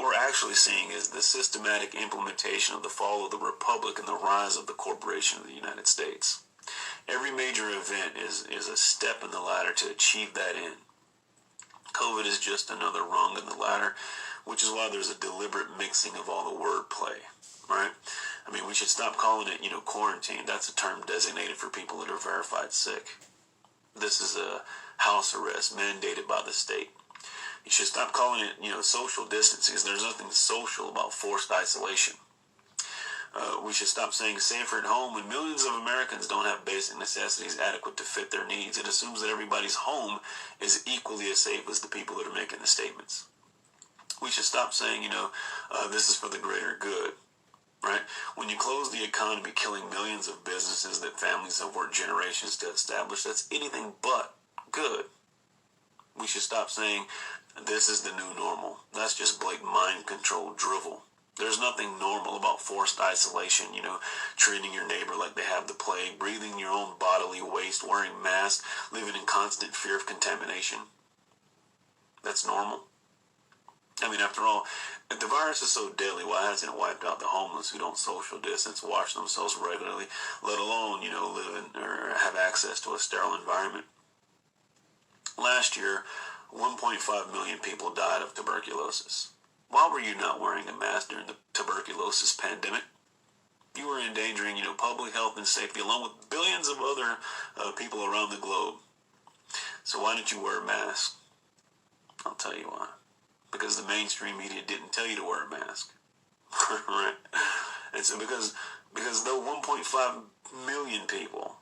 what we're actually seeing is the systematic implementation of the fall of the Republic and the rise of the corporation of the United States. Every major event is a step in the ladder to achieve that end. COVID is just another rung in the ladder, which is why there's a deliberate mixing of all the wordplay, right? I mean, we should stop calling it, quarantine. That's a term designated for people that are verified sick. This is a house arrest mandated by the state. You should stop calling it, social distancing, because there's nothing social about forced isolation. We should stop saying safer at home when millions of Americans don't have basic necessities adequate to fit their needs. It assumes that everybody's home is equally as safe as the people that are making the statements. We should stop saying, this is for the greater good, right? When you close the economy, killing millions of businesses that families have worked generations to establish, that's anything but good. We should stop saying this is the new normal. That's just blatant mind control drivel. There's nothing normal about forced isolation, treating your neighbor like they have the plague, breathing your own bodily waste, wearing masks, living in constant fear of contamination. That's normal. I mean, after all, if the virus is so deadly, why hasn't it wiped out the homeless who don't social distance, wash themselves regularly, let alone, live in or have access to a sterile environment? Last year, 1.5 million people died of tuberculosis. Why were you not wearing a mask during the tuberculosis pandemic? You were endangering, public health and safety along with billions of other people around the globe. So why didn't you wear a mask? I'll tell you why. Because the mainstream media didn't tell you to wear a mask. Right? And so because though 1.5 million people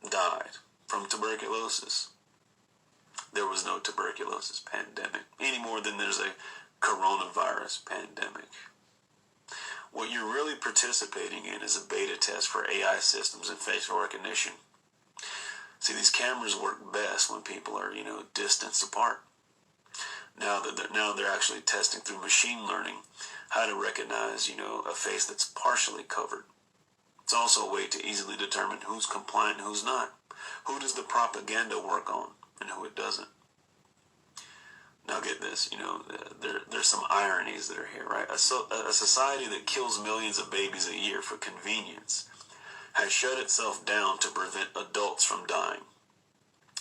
died from tuberculosis, there was no tuberculosis pandemic any more than there's a coronavirus pandemic. What you're really participating in is a beta test for AI systems and facial recognition. See, these cameras work best when people are, distanced apart. Now they're actually testing through machine learning how to recognize, a face that's partially covered. It's also a way to easily determine who's compliant and who's not. Who does the propaganda work on and who it doesn't? Now get this, there's some ironies that are here, right? A society that kills millions of babies a year for convenience has shut itself down to prevent adults from dying.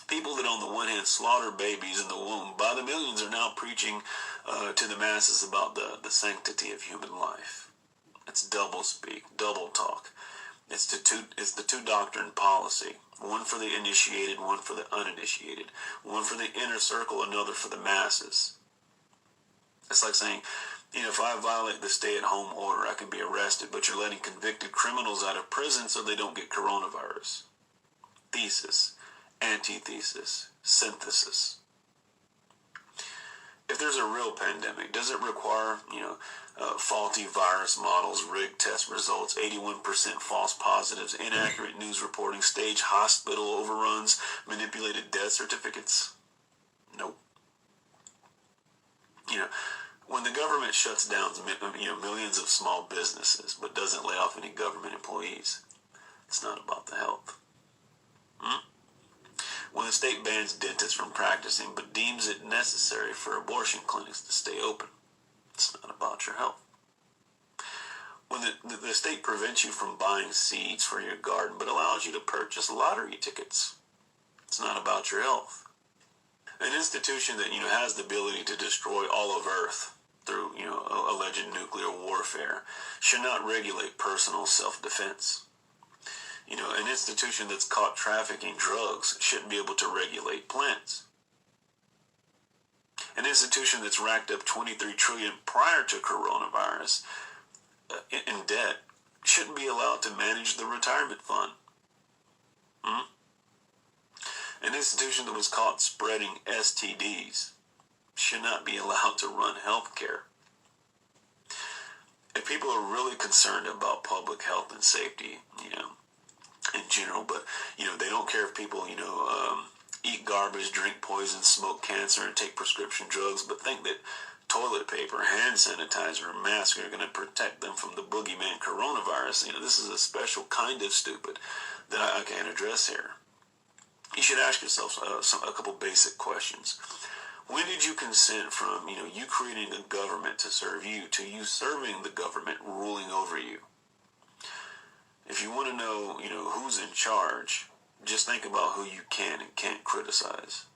People that on the one hand slaughter babies in the womb by the millions are now preaching to the masses about the sanctity of human life. It's double speak, double talk. It's the two doctrine policy. One for the initiated, one for the uninitiated. One for the inner circle, another for the masses. It's like saying, if I violate the stay-at-home order, I can be arrested, but you're letting convicted criminals out of prison so they don't get coronavirus. Thesis, antithesis, synthesis. If there's a real pandemic, does it require, faulty virus models, rigged test results, 81% false positives, inaccurate news reporting, staged hospital overruns, manipulated death certificates? Nope. When the government shuts down, millions of small businesses, but doesn't lay off any government employees, it's not about the health. When the state bans dentists from practicing but deems it necessary for abortion clinics to stay open, it's not about your health. When the state prevents you from buying seeds for your garden but allows you to purchase lottery tickets, it's not about your health. An institution that has the ability to destroy all of Earth through alleged nuclear warfare should not regulate personal self-defense. An institution that's caught trafficking drugs shouldn't be able to regulate plants. An institution that's racked up $23 trillion prior to coronavirus in debt shouldn't be allowed to manage the retirement fund. An institution that was caught spreading STDs should not be allowed to run healthcare. If people are really concerned about public health and safety, in general, but they don't care if people eat garbage, drink poison, smoke cancer, and take prescription drugs, but think that toilet paper, hand sanitizer, and mask are going to protect them from the boogeyman coronavirus. This is a special kind of stupid that I can't address here. You should ask yourself a couple basic questions. When did you consent from, you creating a government to serve you, to you serving the government ruling over you? If you want to know, who's in charge, just think about who you can and can't criticize.